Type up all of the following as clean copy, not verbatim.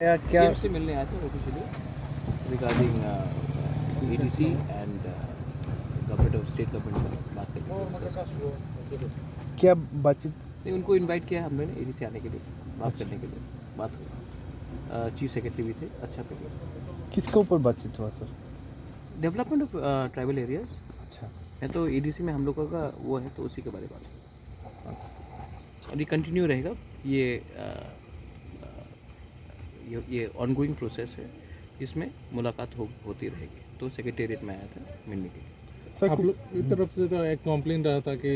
क्या सीएम से मिलने आया था officially regarding ADC and government of state government का बात करने के लिए discuss किया। क्या बातचीत नहीं, उनको इनवाइट किया है हमने एडीसी आने के लिए बात करने के लिए। बात चीफ सेक्रेटरी भी थे, अच्छा पे किसके ऊपर बातचीत हुआ sir? Development of tribal areas अच्छा है, तो एडीसी में हम लोगों का वो है, तो उसी के बारे में बात हुई। और ये कंटिन्यू रहेगा, ये ऑनगोइंग प्रोसेस है, इसमें मुलाकात होती रहेगी। तो सेक्रेटेरिएट में आया था मिलने के लिए। सर आप लोग की तरफ से तो एक कॉम्प्लेन रहा था कि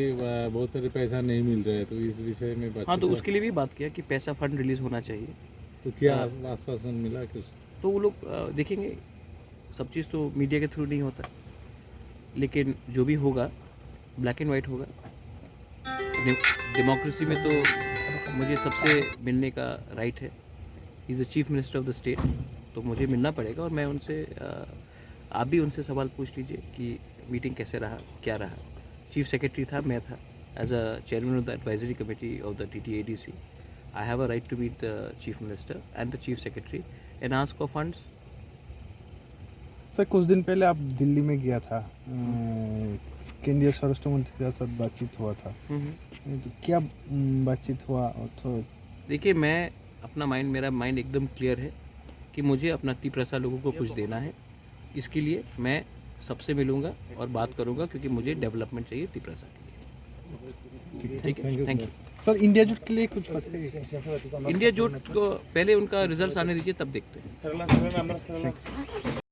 बहुत सारे पैसा नहीं मिल रहा है, तो इस विषय में बात हाँ, तो उसके लिए भी बात किया कि पैसा फंड रिलीज़ होना चाहिए। तो क्या आश्वासन मिला कुछ? तो वो लोग देखेंगे, सब चीज़ तो मीडिया के थ्रू नहीं होता, लेकिन जो भी होगा ब्लैक एंड वाइट होगा। डेमोक्रेसी में तो मुझे सबसे मिलने का राइट है। Is the chief minister of the state, तो मुझे मिलना पड़ेगा। और मैं उनसे आप भी उनसे सवाल पूछ लीजिए कि मीटिंग कैसे रहा, क्या रहा। चीफ सेक्रेटरी था, मैं था, as a chairman of the advisory committee of the TTADC। I have a right to meet the chief minister and the chief secretary and ask for funds. Sir कुछ दिन पहले आप दिल्ली में गया था, केंद्रीय स्वराष्ट्र मंत्री के साथ बातचीत हुआ था, तो क्या बातचीत हुआ? और तो देखिए, मेरा माइंड एकदम क्लियर है कि मुझे अपना 30% लोगों को कुछ देना है। इसके लिए मैं सबसे मिलूंगा और बात करूंगा, क्योंकि मुझे डेवलपमेंट चाहिए 30% के लिए। ठीक है, थैंक यू। सर इंडिया जुट के लिए कुछ बताइए। इंडिया जोट को पहले उनका रिजल्ट आने दीजिए, तब देखते हैं।